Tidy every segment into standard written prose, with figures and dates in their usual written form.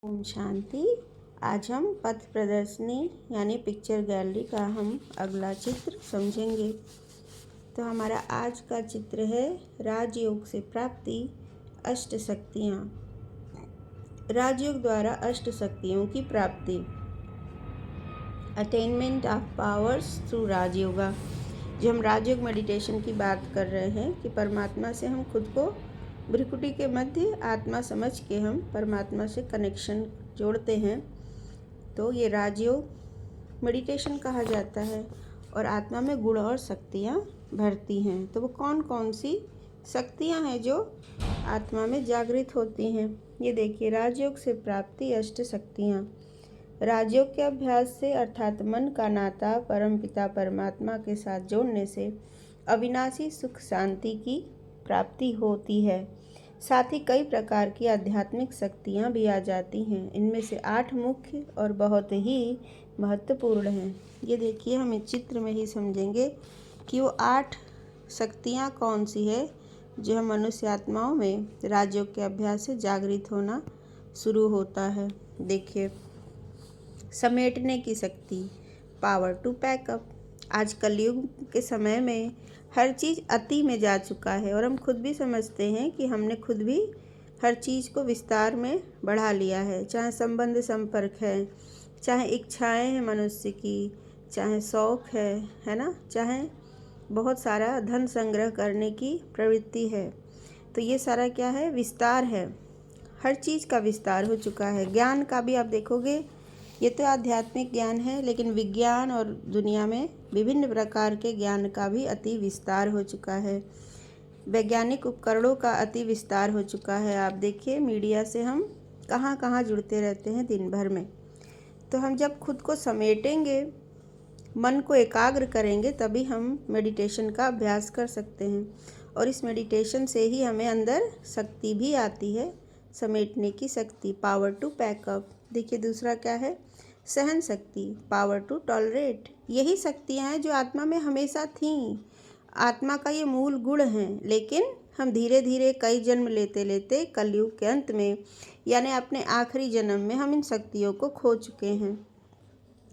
ओम शांति। आज हम पथ प्रदर्शनी यानी पिक्चर गैलरी का हम अगला चित्र समझेंगे। तो हमारा आज का चित्र है राजयोग से प्राप्ति अष्ट शक्तियाँ। राजयोग द्वारा अष्ट शक्तियों की प्राप्ति, attainment of powers through Rajyoga. जो हम राजयोग मेडिटेशन की बात कर रहे हैं कि परमात्मा से हम खुद को भ्रिकुटी के मध्य आत्मा समझ के हम परमात्मा से कनेक्शन जोड़ते हैं, तो ये राजयोग मेडिटेशन कहा जाता है। और आत्मा में गुण और शक्तियाँ भरती हैं। तो वो कौन कौन सी शक्तियाँ हैं जो आत्मा में जागृत होती हैं? ये देखिए, राजयोग से प्राप्ति अष्ट शक्तियाँ। राजयोग के अभ्यास से अर्थात मन का नाता परमपिता परमात्मा के साथ जोड़ने से अविनाशी सुख शांति की प्राप्ति होती है। साथ ही कई प्रकार की आध्यात्मिक शक्तियाँ भी आ जाती हैं। इनमें से 8 मुख्य और बहुत ही महत्वपूर्ण हैं। ये देखिए, हम इस चित्र में ही समझेंगे कि वो 8 शक्तियाँ कौन सी है जो हम मनुष्य आत्माओं में राजयोग के अभ्यास से जागृत होना शुरू होता है। देखिए, समेटने की शक्ति, पावर टू पैकअप। आज कलयुग के समय में हर चीज़ अति में जा चुका है और हम खुद भी समझते हैं कि हमने खुद भी हर चीज़ को विस्तार में बढ़ा लिया है। चाहे संबंध संपर्क है, चाहे इच्छाएं हैं मनुष्य की, चाहे शौक है ना, चाहे बहुत सारा धन संग्रह करने की प्रवृत्ति है। तो ये सारा क्या है? विस्तार है। हर चीज़ का विस्तार हो चुका है। ज्ञान का भी आप देखोगे, ये तो आध्यात्मिक ज्ञान है, लेकिन विज्ञान और दुनिया में विभिन्न प्रकार के ज्ञान का भी अति विस्तार हो चुका है। वैज्ञानिक उपकरणों का अति विस्तार हो चुका है। आप देखिए, मीडिया से हम कहाँ कहाँ जुड़ते रहते हैं दिन भर में। तो हम जब खुद को समेटेंगे, मन को एकाग्र करेंगे, तभी हम मेडिटेशन का अभ्यास कर सकते हैं। और इस मेडिटेशन से ही हमें अंदर शक्ति भी आती है, समेटने की शक्ति, पावर टू पैकअप। देखिए, दूसरा क्या है? सहन शक्ति, पावर टू टॉलरेट। यही शक्तियाँ हैं जो आत्मा में हमेशा थीं। आत्मा का ये मूल गुण हैं, लेकिन हम धीरे धीरे कई जन्म लेते लेते कलयुग के अंत में यानी अपने आखिरी जन्म में हम इन शक्तियों को खो चुके हैं।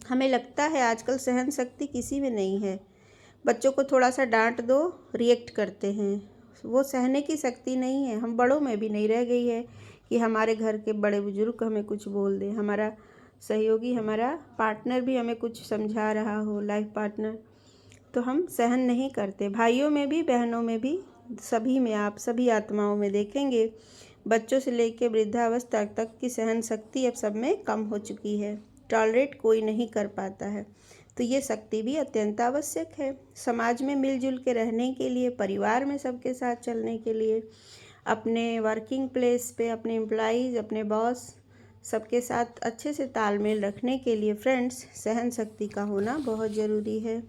हमें लगता है आजकल सहन शक्ति किसी में नहीं है। बच्चों को थोड़ा सा डांट दो, रिएक्ट करते हैं। वो सहने की शक्ति नहीं है। हम बड़ों में भी नहीं रह गई है कि हमारे घर के बड़े बुजुर्ग हमें कुछ बोल दें, हमारा सहयोगी, हमारा पार्टनर भी हमें कुछ समझा रहा हो, लाइफ पार्टनर, तो हम सहन नहीं करते। भाइयों में भी, बहनों में भी, सभी में, आप सभी आत्माओं में देखेंगे, बच्चों से लेकर वृद्धावस्था तक की सहन शक्ति अब सब में कम हो चुकी है। टॉलरेट कोई नहीं कर पाता है। तो ये शक्ति भी अत्यंत आवश्यक है समाज में मिलजुल के रहने के लिए, परिवार में सबके साथ चलने के लिए, अपने वर्किंग प्लेस पे अपने एम्प्लॉइज़, अपने बॉस, सबके साथ अच्छे से तालमेल रखने के लिए फ्रेंड्स, सहन शक्ति का होना बहुत ज़रूरी है।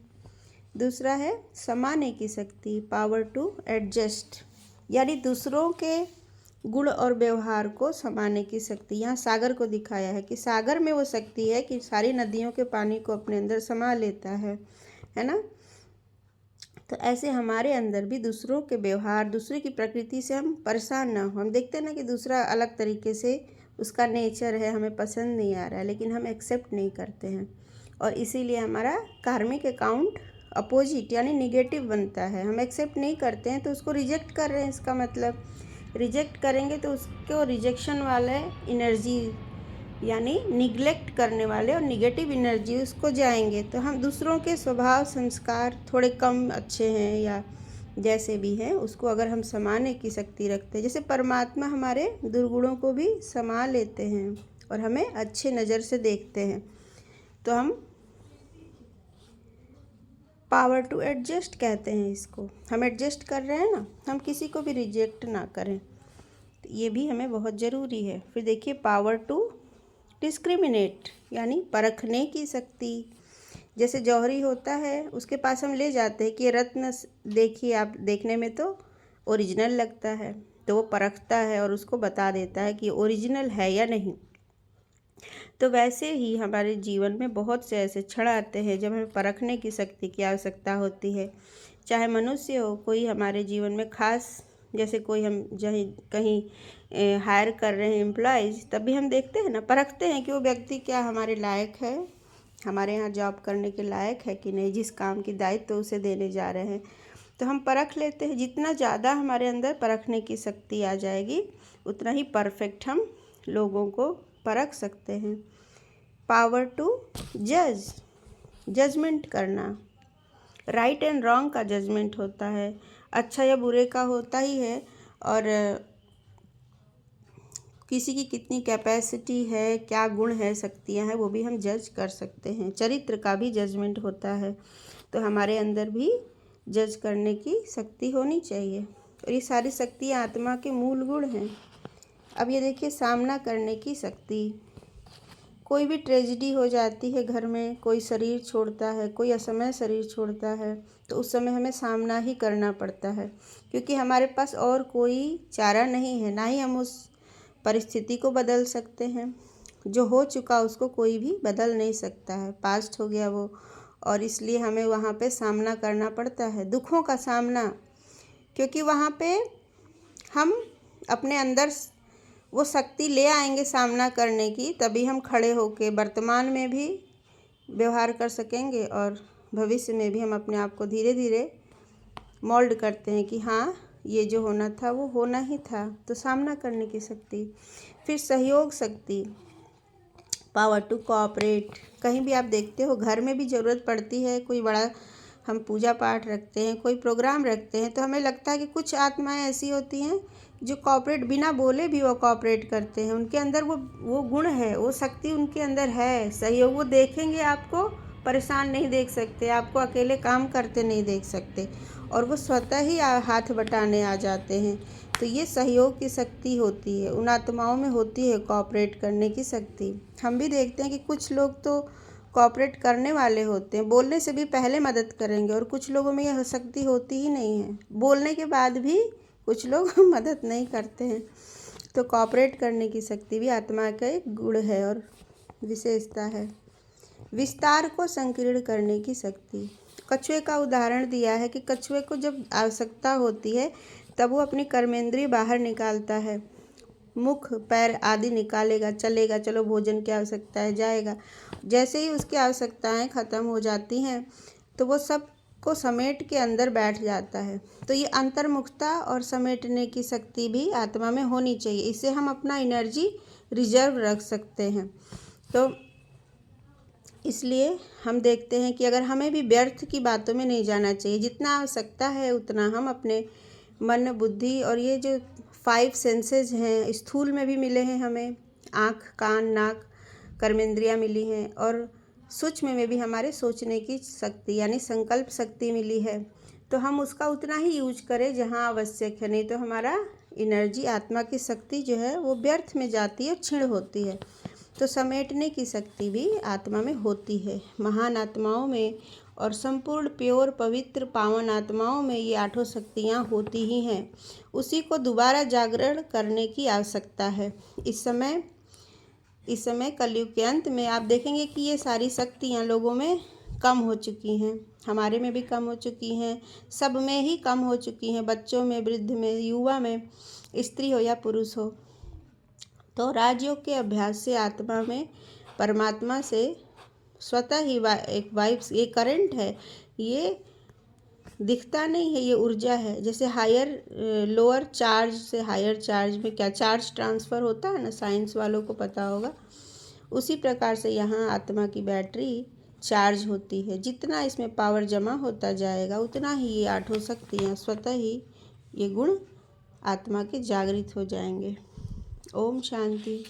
दूसरा है समाने की शक्ति, पावर टू एडजस्ट, यानी दूसरों के गुण और व्यवहार को समाने की शक्ति। यहाँ सागर को दिखाया है कि सागर में वो शक्ति है कि सारी नदियों के पानी को अपने अंदर समा लेता है ना। तो ऐसे हमारे अंदर भी दूसरों के व्यवहार, दूसरे की प्रकृति से हम परेशान ना हो। हम देखते हैं ना कि दूसरा अलग तरीके से उसका नेचर है, हमें पसंद नहीं आ रहा है, लेकिन हम एक्सेप्ट नहीं करते हैं और इसीलिए हमारा कार्मिक अकाउंट अपोजिट यानी निगेटिव बनता है। हम एक्सेप्ट नहीं करते हैं तो उसको रिजेक्ट कर रहे हैं। इसका मतलब रिजेक्ट करेंगे तो उसको रिजेक्शन वाले एनर्जी यानी निगलेक्ट करने वाले और निगेटिव एनर्जी उसको जाएंगे। तो हम दूसरों के स्वभाव संस्कार थोड़े कम अच्छे हैं या जैसे भी हैं, उसको अगर हम समाने की शक्ति रखते हैं, जैसे परमात्मा हमारे दुर्गुणों को भी समा लेते हैं और हमें अच्छे नज़र से देखते हैं, तो हम पावर टू एडजस्ट कहते हैं इसको। हम एडजस्ट कर रहे हैं ना, हम किसी को भी रिजेक्ट ना करें, तो ये भी हमें बहुत ज़रूरी है। फिर देखिए, पावर टू डिस्क्रिमिनेट यानी परखने की शक्ति। जैसे जौहरी होता है, उसके पास हम ले जाते हैं कि ये रत्न देखिए, आप देखने में तो ओरिजिनल लगता है, तो वो परखता है और उसको बता देता है कि ओरिजिनल है या नहीं। तो वैसे ही हमारे जीवन में बहुत से ऐसे क्षण आते हैं जब हमें परखने की शक्ति की आवश्यकता होती है। चाहे मनुष्य हो, कोई हमारे जीवन में खास जैसे कोई हम जहीं कहीं हायर कर रहे हैं एम्प्लॉयज़, तब भी हम देखते हैं ना, परखते हैं कि वो व्यक्ति क्या हमारे लायक है, हमारे यहाँ जॉब करने के लायक है कि नहीं, जिस काम की दायित्व उसे देने जा रहे हैं। तो हम परख लेते हैं। जितना ज़्यादा हमारे अंदर परखने की शक्ति आ जाएगी, उतना ही परफेक्ट हम लोगों को परख सकते हैं। पावर टू जज, जजमेंट करना, राइट एंड रॉन्ग का जजमेंट होता है, अच्छा या बुरे का होता ही है, और किसी की कितनी कैपेसिटी है, क्या गुण है, शक्तियाँ हैं, वो भी हम जज कर सकते हैं। चरित्र का भी जजमेंट होता है। तो हमारे अंदर भी जज करने की शक्ति होनी चाहिए, और ये सारी शक्तियाँ आत्मा के मूल गुण हैं। अब ये देखिए, सामना करने की शक्ति। कोई भी ट्रेजिडी हो जाती है घर में, कोई शरीर छोड़ता है, कोई असमय शरीर छोड़ता है, तो उस समय हमें सामना ही करना पड़ता है, क्योंकि हमारे पास और कोई चारा नहीं है। ना ही हम उस परिस्थिति को बदल सकते हैं, जो हो चुका उसको कोई भी बदल नहीं सकता है, पास्ट हो गया वो, और इसलिए हमें वहाँ पे सामना करना पड़ता है, दुखों का सामना, क्योंकि वहाँ पे हम अपने अंदर वो शक्ति ले आएंगे सामना करने की, तभी हम खड़े होके वर्तमान में भी व्यवहार कर सकेंगे, और भविष्य में भी हम अपने आप को धीरे धीरे मोल्ड करते हैं कि हाँ, ये जो होना था वो होना ही था। तो सामना करने की शक्ति। फिर सहयोग शक्ति, पावर टू कोऑपरेट। कहीं भी आप देखते हो, घर में भी ज़रूरत पड़ती है, कोई बड़ा हम पूजा पाठ रखते हैं, कोई प्रोग्राम रखते हैं, तो हमें लगता है कि कुछ आत्माएं ऐसी होती हैं जो कोऑपरेट, बिना बोले भी वो कोऑपरेट करते हैं। उनके अंदर वो गुण है, वो शक्ति उनके अंदर है, सहयोग। वो देखेंगे आपको परेशान नहीं देख सकते, आपको अकेले काम करते नहीं देख सकते, और वो स्वतः ही हाथ बटाने आ जाते हैं। तो ये सहयोग की शक्ति होती है, उन आत्माओं में होती है कोऑपरेट करने की शक्ति। हम भी देखते हैं कि कुछ लोग तो कोऑपरेट करने वाले होते हैं, बोलने से भी पहले मदद करेंगे, और कुछ लोगों में यह शक्ति होती ही नहीं है, बोलने के बाद भी कुछ लोग मदद नहीं करते हैं। तो कोऑपरेट करने की शक्ति भी आत्मा का एक गुण है और विशेषता है। विस्तार को संकीर्ण करने की शक्ति। कछुए का उदाहरण दिया है कि कछुए को जब आवश्यकता होती है तब वो अपनी कर्मेंद्रिय बाहर निकालता है, मुख पैर आदि निकालेगा, चलेगा, चलो भोजन की आवश्यकता है, जाएगा। जैसे ही उसकी आवश्यकताएं ख़त्म हो जाती हैं तो वो सब को समेट के अंदर बैठ जाता है। तो ये अंतर्मुखता और समेटने की शक्ति भी आत्मा में होनी चाहिए, इससे हम अपना एनर्जी रिजर्व रख सकते हैं। तो इसलिए हम देखते हैं कि अगर हमें भी व्यर्थ की बातों में नहीं जाना चाहिए, जितना आवश्यकता है उतना हम अपने मन, बुद्धि, और ये जो 5 सेंसेस हैं, स्थूल में भी मिले हैं हमें, आँख, कान, नाक, कर्मेंद्रियाँ मिली हैं, और सूक्ष्म में भी हमारे सोचने की शक्ति यानी संकल्प शक्ति मिली है। तो हम उसका उतना ही यूज करें जहाँ आवश्यक है, नहीं तो हमारा एनर्जी, आत्मा की शक्ति जो है वो व्यर्थ में जाती है और क्षीण होती है। तो समेटने की शक्ति भी आत्मा में होती है। महान आत्माओं में और संपूर्ण प्योर पवित्र पावन आत्माओं में ये 8 शक्तियाँ होती ही हैं। उसी को दोबारा जागरण करने की आवश्यकता है। इस समय कलयुग के अंत में आप देखेंगे कि ये सारी शक्तियाँ लोगों में कम हो चुकी हैं, हमारे में भी कम हो चुकी हैं, सब में ही कम हो चुकी हैं, बच्चों में, वृद्ध में, युवा में, स्त्री हो या पुरुष हो। तो राजयोग के अभ्यास से आत्मा में परमात्मा से स्वतः ही एक वाइब्स, ये करंट है, ये दिखता नहीं है, ये ऊर्जा है। जैसे लोअर चार्ज से हायर चार्ज में क्या चार्ज ट्रांसफ़र होता है ना, साइंस वालों को पता होगा। उसी प्रकार से यहाँ आत्मा की बैटरी चार्ज होती है। जितना इसमें पावर जमा होता जाएगा उतना ही ये 8 शक्तियाँ स्वतः ही, ये गुण आत्मा के जागृत हो जाएंगे। ओम शांति।